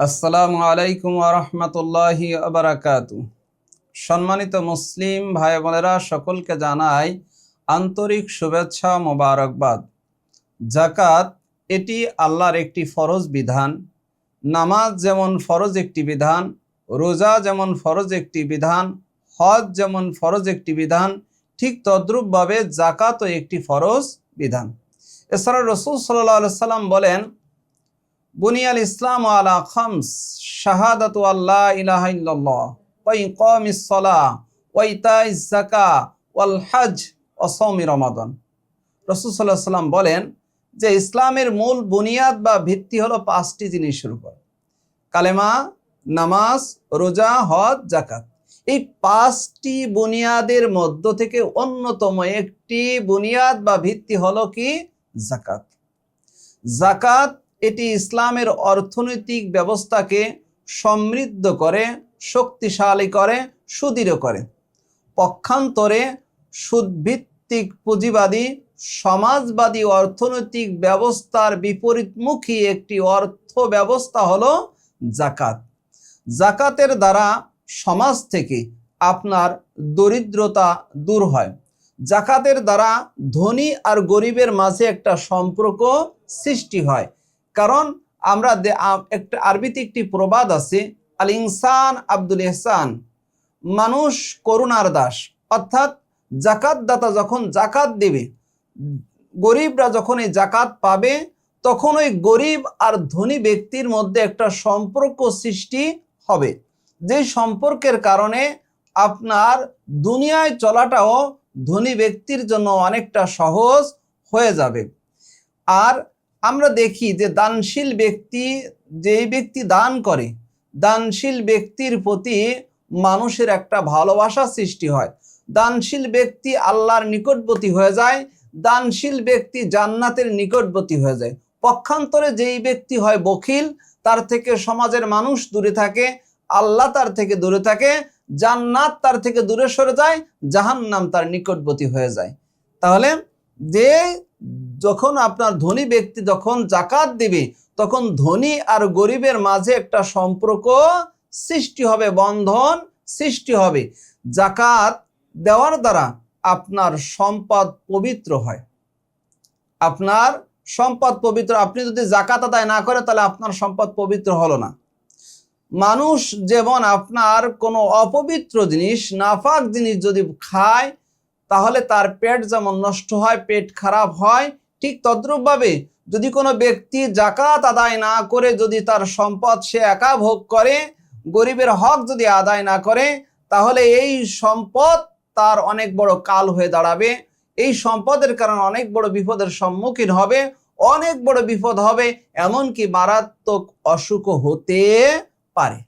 আসসালামু আলাইকুম ওয়া রাহমাতুল্লাহি ওয়া বারাকাতুহু। সম্মানিত মুসলিম ভাই বোনেরা, সকলকে জানাই আন্তরিক শুভেচ্ছা মোবারকবাদ। যাকাত এটি আল্লাহর একটি ফরজ বিধান। নামাজ যেমন ফরজ একটি বিধান, রোজা যেমন ফরজ একটি বিধান, হজ যেমন ফরজ একটি বিধান, ঠিক তদ্রূপভাবে যাকাতও একটি ফরজ বিধান। এছাড়া রাসূল সাল্লাল্লাহু আলাইহি সাল্লাম বলেন, বুনিয়াল ইসলাম আলা খামস, শাহাদাতু আল্লা ইলাহা ইল্লাল্লাহ ওয়া ইকামিস সালাহ ওয়া ইতাইজ যাকাহ ওয়াল হজ ওয়া সাওমি রমাদান। রাসূল সাল্লাল্লাহু আলাইহি সাল্লাম বলেন যে ইসলামের মূল বুনিয়াদ বা ভিত্তি হলো পাঁচটি জিনিসের উপর: কালেমা, নামাজ, রোজা, হজ, যাকাত। এই পাঁচটি বুনিয়াদের মধ্য থেকে অন্যতম একটি বুনিয়াদ বা ভিত্তি হলো কি? যাকাত। যাকাত এটি ইসলামের অর্থনৈতিক ব্যবস্থাকে সমৃদ্ধ করে, শক্তিশালী করে, সুদৃঢ় করে। পক্ষান্তরে সুদভিত্তিক পুঁজিবাদী সমাজবাদী অর্থনৈতিক ব্যবস্থার বিপরীতমুখী একটি অর্থ ব্যবস্থা হলো যাকাত। যাকাতের দ্বারা সমাজ থেকে আপনার দরিদ্রতা দূর হয়। যাকাতের দ্বারা ধনী আর গরিবের মাঝে একটা সম্পর্ক সৃষ্টি হয়। কারণ আমরা একটা আরবিতে একটি প্রবাদ আছে, আল ইনসান আব্দুল ইহসান, মানুষ করুণার দাস। অর্থাৎ যাকাত দাতা যখন যাকাত দেবে, গরিবরা যখন এই যাকাত পাবে, তখন ওই গরিব আর ধনী ব্যক্তির মধ্যে একটা সম্পর্ক সৃষ্টি হবে, যে সম্পর্কের কারণে আপনার দুনিয়ায় চলাটাও ধনী ব্যক্তির জন্য অনেকটা সহজ হয়ে যাবে। আর আমরা দেখি যে দানশীল ব্যক্তি, যেই ব্যক্তি দান করে, দানশীল ব্যক্তির প্রতি মানুষের একটা ভালোবাসা সৃষ্টি হয়। দানশীল ব্যক্তি আল্লাহর নিকটবর্তী হয়ে যায়, দানশীল ব্যক্তি জান্নাতের নিকটবর্তী হয়ে যায়। পক্ষান্তরে যেই ব্যক্তি হয় বখিল, তার থেকে সমাজের মানুষ দূরে থাকে, আল্লাহ তার থেকে দূরে থাকে, জান্নাত তার থেকে দূরে সরে যায়, জাহান্নাম তার নিকটবর্তী হয়ে যায়। তাহলে যে যখন আপনার ধনী ব্যক্তি যখন যাকাত দিবে, তখন ধনী আর গরিবের মাঝে একটা সম্পর্ক সৃষ্টি হবে, বন্ধন সৃষ্টি হবে। যাকাত দেওয়ার দ্বারা আপনার সম্পদ পবিত্র হয়। আপনার সম্পদ পবিত্র, আপনি যদি যাকাত আদায় না করেন তাহলে আপনার সম্পদ পবিত্র হলো না। মানুষ যেমন আপনার কোনো অপবিত্র জিনিস, নাপাক জিনিস যদি খায়, তাহলে তার পেট যেমন নষ্ট হয়, পেট খারাপ হয়, ঠিক তদ্রূপভাবে যদি কোনো ব্যক্তি যাকাত আদায় না করে যদি তার সম্পদ সে একা ভোগ করে, গরিবের হক যদি আদায় না করে, তাহলে এই সম্পদ তার অনেক বড় কাল হয়ে দাঁড়াবে। এই সম্পদের কারণে অনেক বড় বিপদের সম্মুখীন হবে, অনেক বড় বিপদ হবে, এমনকি মারাত্মক অসুখও হতে পারে।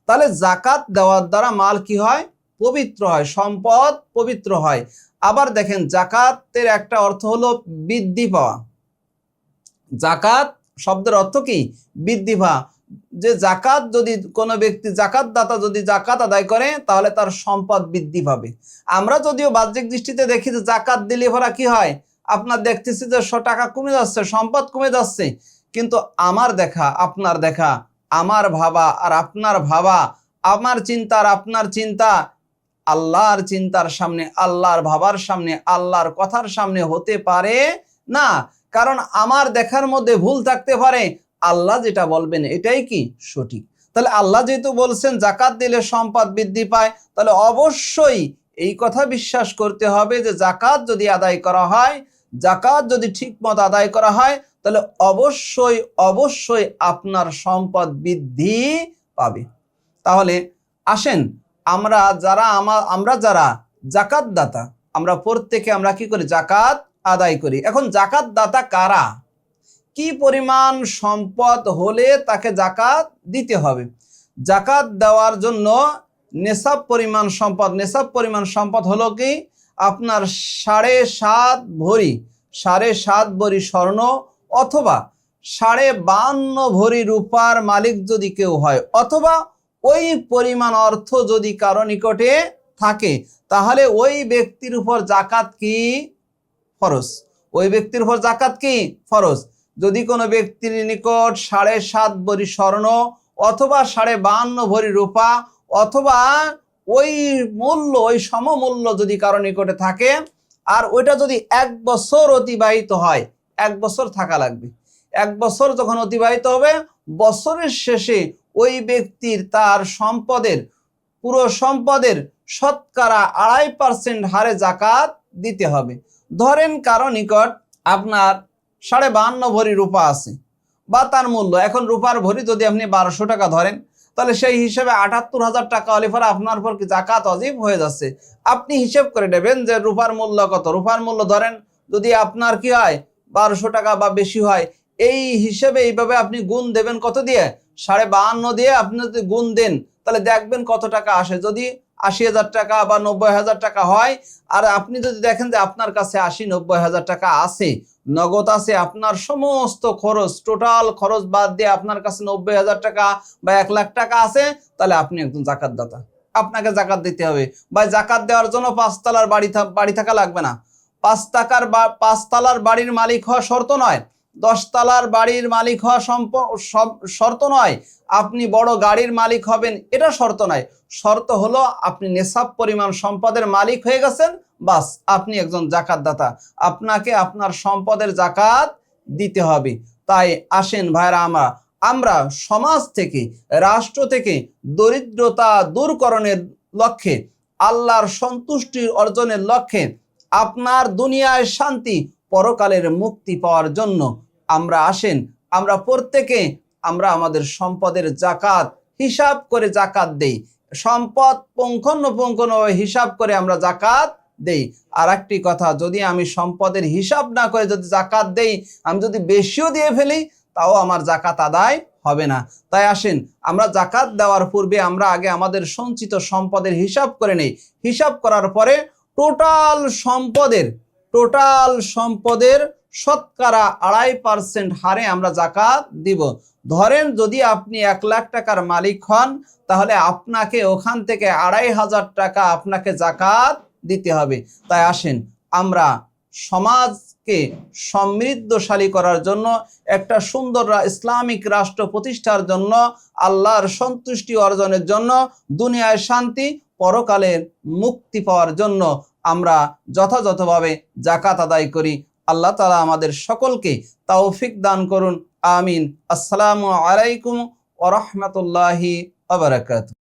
তাহলে যাকাত দেওয়ার দ্বারা মাল কি হয়? পবিত্র হয়, সম্পদ পবিত্র হয়। আবার দেখেন, যাকাতের একটা অর্থ হলো বৃদ্ধি পাওয়া। যাকাত শব্দের অর্থ কি? বৃদ্ধি পাওয়া। যে যাকাত যদি কোনো ব্যক্তি, যাকাত দাতা যদি যাকাত আদায় করে, তাহলে তার সম্পদ বৃদ্ধি পাবে। আমরা যদিও বাহ্যিক দৃষ্টিতে দেখি যে যাকাত দিলে ভরা কি হয়, আপনার দেখতেছি যে টাকা কমে যাচ্ছে, সম্পদ কমে যাচ্ছে, কিন্তু আমার দেখা, আপনার দেখা, আমার ভাবা আর আপনার ভাবা, আমার চিন্তা আর আপনার চিন্তা আল্লাহর চিন্তার সামনে, আল্লাহর ভাবার সামনে, আল্লাহর কথার সামনে হতে পারে না। কারণ আমার দেখার মধ্যে ভুল থাকতে পারে, আল্লাহ যেটা বলবেন এটাই কি সঠিক। তাহলে আল্লাহ যেহেতু বলছেন যাকাত দিলে সম্পদ বৃদ্ধি পায়, তাহলে অবশ্যই এই কথা বিশ্বাস করতে হবে যে যাকাত যদি আদায় করা হয়, যাকাত যদি ঠিক মতো আদায় করা হয়, তাহলে অবশ্যই অবশ্যই আপনার সম্পদ বৃদ্ধি পাবে। তাহলে আসেন, আমরা যারা যাকাত দাতা, আমরা প্রত্যেকে আমরা কি করি? যাকাত আদায় করি। এখন যাকাত দাতা কারা? কি পরিমাণ সম্পদ হলে তাকে যাকাত দিতে হবে? যাকাত দেওয়ার জন্য নেশাব পরিমাণ সম্পদ, নেশাব পরিমাণ সম্পদ হলো কি আপনার 7.5 ভরি স্বর্ণ, অথবা 52.5 ভরি রূপার মালিক যদি কেউ হয়, অথবা ওই পরিমাণ অর্থ যদি কারো নিকটে থাকে, তাহলে ওই ব্যক্তির উপর যাকাত কি ফরজ। ওই ব্যক্তির উপর যাকাত কি ফরজ। যদি কোনো ব্যক্তির নিকট 7.5 ভরি স্বর্ণ অথবা 52.5 ভরি রূপা, অথবা ওই মূল্য, ওই সমমূল্য যদি কারো নিকটে থাকে, আর ওইটা যদি 1 বছর অতিবাহিত হয়, 1 বছর থাকা লাগবে। 1 বছর যখন অতিবাহিত হবে, বছরের শেষে ওই ব্যক্তির তার সম্পদের, পুরো সম্পদের শতকরা 2.5% হারে জাকাত দিতে হবে। ধরেন কারো নিকট আপনার 52.5 ভরি রূপা আছে বা তার মূল্য, এখন রূপার ভরি যদি আপনি 1200 টাকা ধরেন, তাহলে সেই হিসেবে 78,000 টাকা হলে পরে আপনার উপর কি জাকাত ওয়াজিব হয়ে যাচ্ছে। আপনি হিসেব করে নেবেন যে রূপার মূল্য কত। রূপার মূল্য ধরেন যদি আপনার কি হয় 1200 টাকা বা বেশি হয়, এই হিসেবে এইভাবে আপনি গুণ দেবেন কত দিয়ে, 52.5 দিয়ে আপনি যদি গুণ দেন তাহলে দেখবেন কত টাকা আসে। যদি 80,000 টাকা বা 90,000 টাকা হয়, আর আপনি যদি দেখেন যে আপনার কাছে 80-90,000 টাকা আছে, নগদ আছে, আপনার সমস্ত খরচ, টোটাল খরচ বাদ দিয়ে আপনার কাছে 90,000 টাকা বা 1 লাখ টাকা আছে, তাহলে আপনি একজন জাকাতদাতা, আপনাকে জাকাত দিতে হবে। বা জাকাত দেওয়ার জন্য 5 তলার বাড়ি থাকা লাগবে না, 5 তলার বাড়ির মালিক হওয়া শর্ত নয়, 10 তলার বাড়ির মালিক হওয়া শর্ত নয়, আপনি বড় গাড়ির মালিক হবেন এটা শর্ত নয়। শর্ত হলো আপনি নেশাব পরিমাণ সম্পদের মালিক হয়ে গেছেন, বাস আপনি একজন জাকাতদাতা, আপনাকে আপনার সম্পদের জাকাত দিতে হবে। তাই আসেন ভাইরা, আমরা সমাজ থেকে, রাষ্ট্র থেকে দরিদ্রতা দূরকরণের লক্ষ্যে, আল্লাহর সন্তুষ্টি অর্জনের লক্ষ্যে, আপনার দুনিয়ায় শান্তি, পরকালের মুক্তি পাওয়ার জন্য আমরা আসেন, আমরা প্রত্যেকে আমরা আমাদের সম্পদের জাকাত হিসাব করে জাকাত দেই। সম্পদ পুঙ্খানুপুঙ্খভাবে হিসাব করে আমরা জাকাত দেই। আর একটি কথা, যদি আমি সম্পদের হিসাব না করে যদি জাকাত দেই, আমি যদি বেশিও দিয়ে ফেলি, তাও আমার জাকাত আদায় হবে না। তাই আসেন, আমরা জাকাত দেওয়ার পূর্বে আমরা আগে আমাদের সঞ্চিত সম্পদের হিসাব করে নেই। হিসাব করার পরে টোটাল সম্পদের শতকরা 2.5% হারে আমরা জাকাত দিব। ধরেন যদি আপনি 1 লাখ টাকার মালিক হন, তাহলে আপনাকে ওখান থেকে 2,500 টাকা আপনাকে জাকাত দিতে হবে। তাই আসেন, আমরা সমাজকে সমৃদ্ধশালী করার জন্য, একটা সুন্দর ইসলামিক রাষ্ট্র প্রতিষ্ঠার জন্য, আল্লাহর সন্তুষ্টি অর্জনের জন্য, দুনিয়ায় শান্তি, পরকালের মুক্তি পাওয়ার জন্য আমরা যথাযথভাবে জাকাত আদায় করি। আল্লাহ তাআলা আমাদের সকলকে তৌফিক দান করুন। আমিন। আসসালামু আলাইকুম ওয়া রাহমাতুল্লাহি ওয়া বারাকাতুহু।